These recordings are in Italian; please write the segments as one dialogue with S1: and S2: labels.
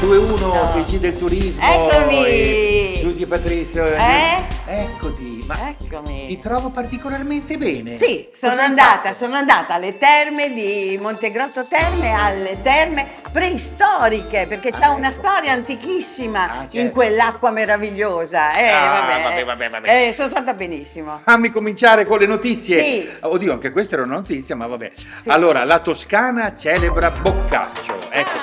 S1: 92.1
S2: No.
S1: TG del turismo.
S2: Eccomi!
S1: Susi e Patrizio. Eccoti, ma
S2: Eccomi.
S1: ti trovo particolarmente bene.
S2: Sì, sono andata alle terme di Montegrotto Terme, alle terme preistoriche, perché c'è una
S1: ecco.
S2: storia antichissima
S1: certo.
S2: in quell'acqua meravigliosa.
S1: Vabbè.
S2: Sono stata benissimo.
S1: Fammi cominciare con le notizie.
S2: Sì.
S1: Oddio, anche questa era una notizia, ma vabbè.
S2: Sì.
S1: Allora, la Toscana celebra Boccaccio. Ecco.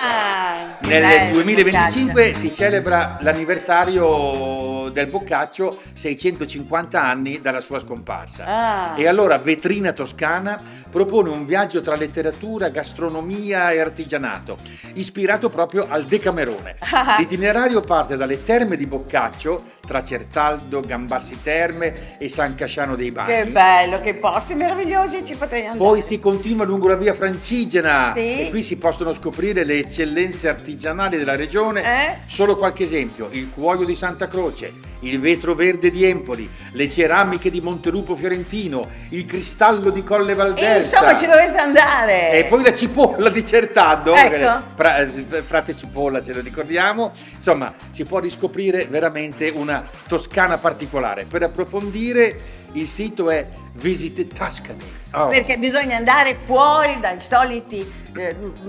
S2: Che
S1: Nel
S2: bello,
S1: 2025
S2: Boccaccio.
S1: si celebra l'anniversario del Boccaccio, 650 anni dalla sua scomparsa.
S2: Ah.
S1: E allora Vetrina Toscana propone un viaggio tra letteratura, gastronomia e artigianato, ispirato proprio al Decamerone. L'itinerario parte dalle terme di Boccaccio, tra Certaldo, Gambassi Terme e San Casciano dei Bagni.
S2: Che bello, che posti meravigliosi, ci potrei andare.
S1: Poi si continua lungo la via Francigena,
S2: Sì.
S1: e qui si possono scoprire le eccellenze artigianali della regione. Solo qualche esempio: il cuoio di Santa Croce, il vetro verde di Empoli, le ceramiche di Montelupo Fiorentino, il cristallo di Colle Valdelsa.
S2: Insomma, ci dovete andare.
S1: E poi la cipolla di Certaldo,
S2: Ecco.
S1: frate cipolla, ce lo ricordiamo. Insomma, si può riscoprire veramente una Toscana particolare. Per approfondire, il sito è Visit Tuscany. Oh.
S2: Perché bisogna andare fuori dai soliti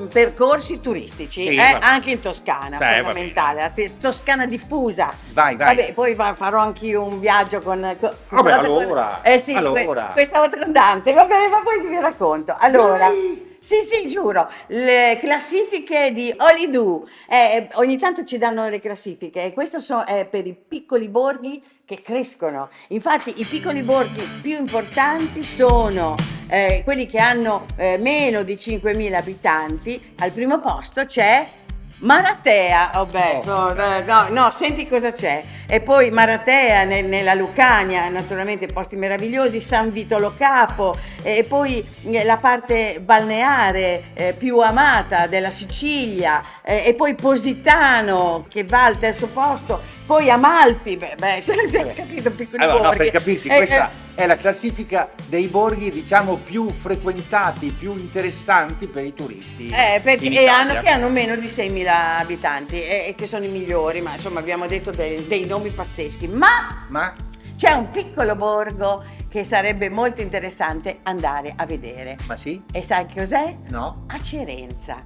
S2: percorsi turistici,
S1: Sì,
S2: anche in Toscana,
S1: Beh,
S2: fondamentale, la Toscana diffusa.
S1: Vai.
S2: Vabbè, poi farò anch'io un viaggio con
S1: Vabbè, allora.
S2: sì,
S1: allora.
S2: questa volta con Dante, va bene, ma poi vi racconto. Allora, sì, giuro, le classifiche di Holidoo, ogni tanto ci danno le classifiche e questo è per i piccoli borghi che crescono. Infatti i piccoli borghi più importanti sono quelli che hanno meno di 5.000 abitanti. Al primo posto c'è Maratea, no, senti cosa c'è. E poi Maratea nella Lucania, naturalmente posti meravigliosi, San Vitolo Capo, e poi la parte balneare più amata della Sicilia, e poi Positano che va al terzo posto, poi Amalfi, capito, piccoli
S1: Allora, no,
S2: borghi.
S1: per capirsi, questa è la classifica dei borghi, diciamo, più frequentati, più interessanti per i turisti.
S2: Che hanno meno di 6.000 abitanti e che sono i migliori, ma insomma abbiamo detto dei nomi pazzeschi. Ma c'è un piccolo borgo che sarebbe molto interessante andare a vedere.
S1: Ma sì?
S2: E sai cos'è?
S1: No?
S2: Acerenza.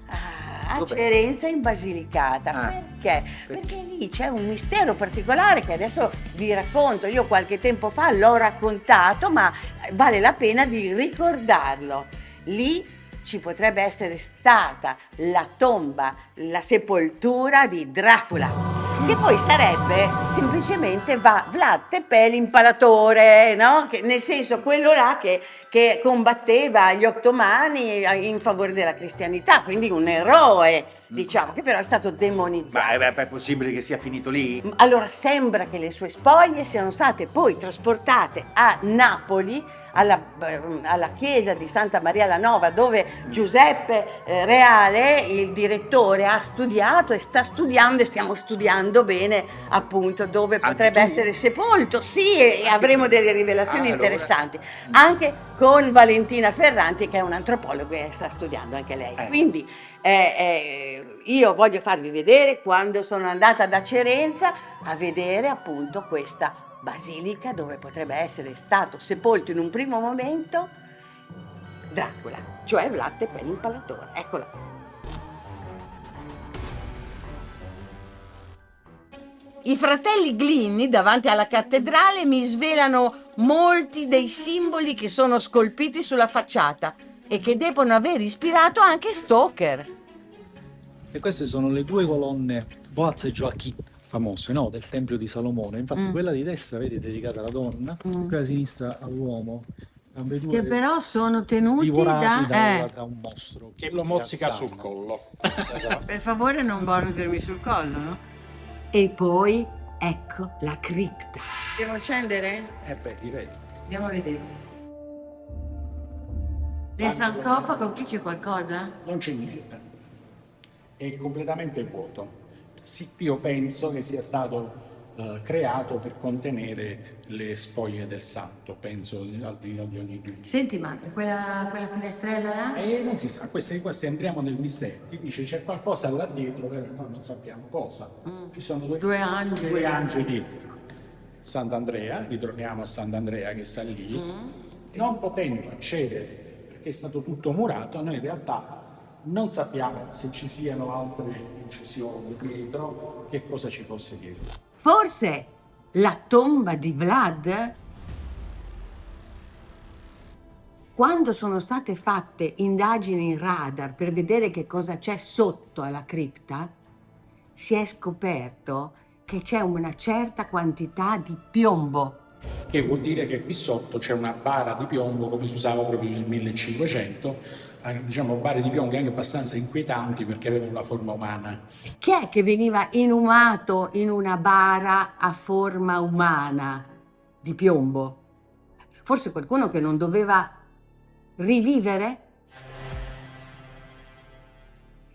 S1: Dov'è?
S2: Acerenza in Basilicata. Perché? Perché lì c'è un mistero particolare che adesso vi racconto. Io qualche tempo fa l'ho raccontato, ma vale la pena di ricordarlo. Lì ci potrebbe essere stata la tomba, la sepoltura di Dracula, che poi sarebbe semplicemente Vlad Tepè l'Impalatore, no? Nel senso quello là che combatteva gli ottomani in favore della cristianità, quindi un eroe, diciamo, che però è stato demonizzato.
S1: Ma è possibile che sia finito lì?
S2: Allora sembra che le sue spoglie siano state poi trasportate a Napoli, alla chiesa di Santa Maria la Nova, dove Giuseppe Reale, il direttore, ha studiato e sta studiando, e stiamo studiando bene appunto dove potrebbe essere sepolto. Sì, e avremo delle rivelazioni interessanti, anche con Valentina Ferranti, che è un'antropologa e sta studiando anche lei. Quindi io voglio farvi vedere quando sono andata ad Acerenza a vedere appunto questa basilica dove potrebbe essere stato sepolto in un primo momento Dracula, cioè Vlad Tepè l'Impalatore. Eccola. I fratelli Glynn davanti alla cattedrale mi svelano molti dei simboli che sono scolpiti sulla facciata e che devono aver ispirato anche Stoker.
S3: E queste sono le due colonne Boaz e Joachim, famose, no? Del Tempio di Salomone. Infatti quella di destra, vedi, è dedicata alla donna, quella di sinistra all'uomo.
S2: Che però sono tenuti
S3: divorati da un mostro
S4: che lo mozzica sul collo.
S3: Esatto.
S2: Per favore non bordermi sul collo, no? E poi ecco la cripta. Devo scendere?
S3: Direi.
S2: Andiamo a vedere. Nel sarcofago qui c'è qualcosa?
S4: Non c'è niente. È completamente vuoto. Sì, io penso che sia stato creato per contenere le spoglie del santo, penso, al di là di ogni dubbio.
S2: Senti, ma quella finestrella là?
S4: E non si sa, questi entriamo nel mistero. Ti dice c'è qualcosa là dietro, però noi non sappiamo cosa. Ci sono
S2: Due angeli.
S4: due angeli. Sant'Andrea, ritorniamo a Sant'Andrea che sta lì, non potendo accedere perché è stato tutto murato, noi in realtà non sappiamo se ci siano altre incisioni dietro, che cosa ci fosse dietro.
S2: Forse la tomba di Vlad? Quando sono state fatte indagini radar per vedere che cosa c'è sotto alla cripta, si è scoperto che c'è una certa quantità di piombo.
S4: Che vuol dire che qui sotto c'è una bara di piombo come si usava proprio nel 1500, diciamo bare di piombo anche abbastanza inquietanti perché avevano la forma umana.
S2: Chi è che veniva inumato in una bara a forma umana di piombo? Forse qualcuno che non doveva rivivere?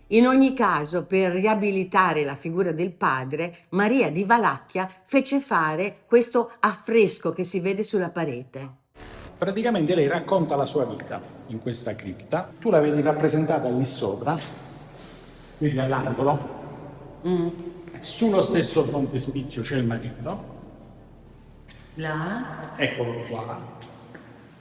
S2: In ogni caso, per riabilitare la figura del padre, Maria di Valacchia fece fare questo affresco che si vede sulla parete.
S4: Praticamente lei racconta la sua vita in questa cripta, tu la vedi rappresentata lì sopra, quindi all'angolo, sullo stesso frontespizio c'è il marito,
S2: Là?
S4: eccolo qua,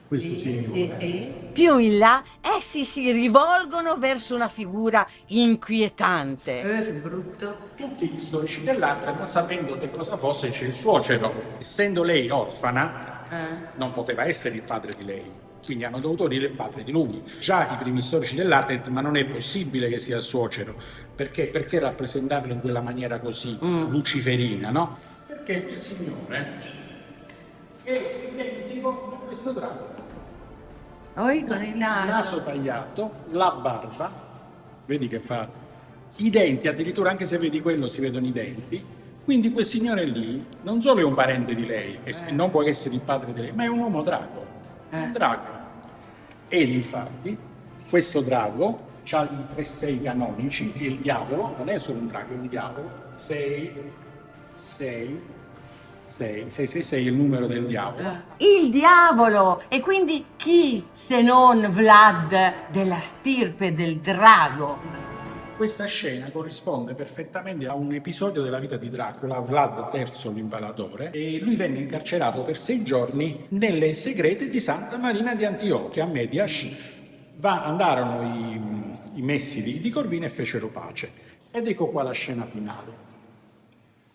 S4: questo signore.
S2: Più in là, essi si rivolgono verso una figura inquietante. Che brutto.
S4: Tutti gli storici dell'arte, non sapendo che cosa fosse, c'è il suocero. Essendo lei orfana, non poteva essere il padre di lei, quindi hanno dovuto dire il padre di lui. Già i primi storici dell'arte hanno detto, ma non è possibile che sia il suocero, perché rappresentarlo in quella maniera così luciferina, no? Perché il signore è identico a questo drago.
S2: Poi con il
S4: Naso tagliato, la barba, vedi che fa i denti, addirittura anche se vedi quello si vedono i denti, quindi quel signore lì non solo è un parente di lei e non può essere il padre di lei, ma è un uomo drago, un drago. Ed infatti questo drago ha i 3-6 canonici e il diavolo non è solo un drago, è un diavolo, 6 è il numero del diavolo.
S2: Il diavolo! E quindi chi se non Vlad della stirpe del drago?
S4: Questa scena corrisponde perfettamente a un episodio della vita di Dracula, Vlad III l'Impalatore, e lui venne incarcerato per 6 giorni nelle segrete di Santa Marina di Antiochia, a Mediasch. Andarono i messi di Corvina e fecero pace. Ed ecco qua la scena finale.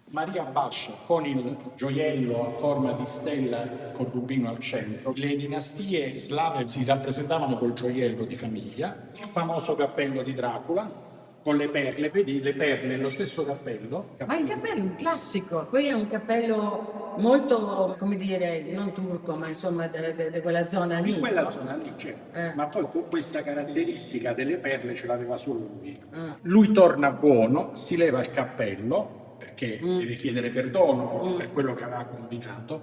S4: Maria Bascia con il gioiello a forma di stella col rubino al centro. Le dinastie slave si rappresentavano col gioiello di famiglia, il famoso cappello di Dracula con le perle, vedi le perle nello stesso cappello.
S2: Ma il cappello è un classico, poi è un cappello molto, come dire, non turco, ma insomma di quella zona lì.
S4: In quella
S2: no?
S4: zona lì c'è, ma poi questa caratteristica delle perle ce l'aveva solo lui. Lui torna buono, si leva il cappello, perché deve chiedere perdono per quello che aveva combinato.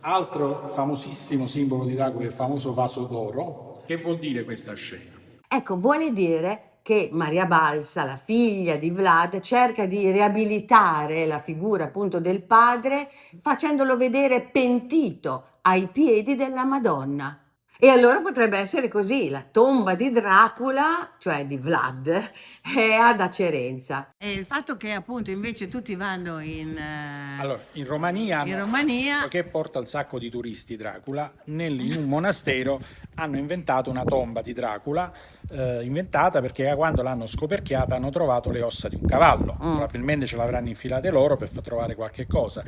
S4: Altro famosissimo simbolo di Dracula è il famoso vaso d'oro. Che vuol dire questa scena?
S2: Ecco, vuole dire che Maria Balsa, la figlia di Vlad, cerca di riabilitare la figura appunto del padre facendolo vedere pentito ai piedi della Madonna. E allora potrebbe essere così, la tomba di Dracula, cioè di Vlad, è ad Acerenza. E il fatto che appunto invece tutti vanno
S4: Allora, in Romania, che porta un sacco di turisti Dracula, in un monastero hanno inventato una tomba di Dracula, inventata perché quando l'hanno scoperchiata hanno trovato le ossa di un cavallo. Probabilmente ce l'avranno infilate loro per far trovare qualche cosa,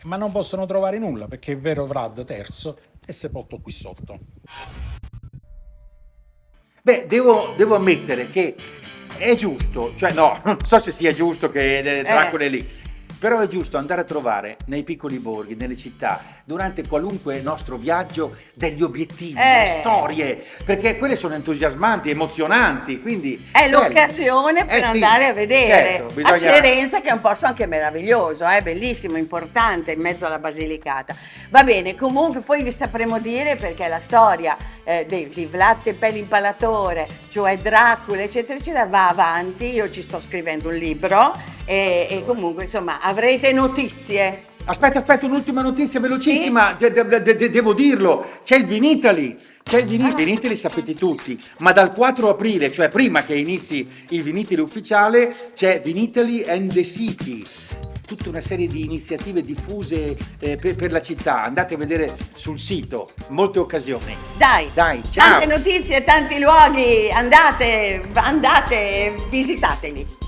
S4: ma non possono trovare nulla perché il vero Vlad III è sepolto qui sotto.
S1: Beh, devo ammettere che è giusto, cioè no, non so se sia giusto che Dracula è lì, però è giusto andare a trovare nei piccoli borghi, nelle città, durante qualunque nostro viaggio, degli obiettivi, delle storie, perché quelle sono entusiasmanti, emozionanti, quindi
S2: è l'occasione per andare a vedere.
S1: Certo,
S2: Acerenza, che è un posto anche meraviglioso, bellissimo, importante, in mezzo alla Basilicata. Va bene, comunque poi vi sapremo dire perché la storia di Vlad Tepes l'Impalatore, cioè Dracula, eccetera, eccetera, va avanti. Io ci sto scrivendo un libro e comunque insomma avrete notizie.
S1: Aspetta, un'ultima notizia velocissima, devo dirlo, c'è il Vinitaly. Vinitaly sapete tutti, ma dal 4 aprile, cioè prima che inizi il Vinitaly ufficiale, c'è Vinitaly and the City. Tutta una serie di iniziative diffuse per la città, andate a vedere sul sito, molte occasioni.
S2: Dai,
S1: ciao!
S2: Tante notizie, tanti luoghi, andate, visitateli.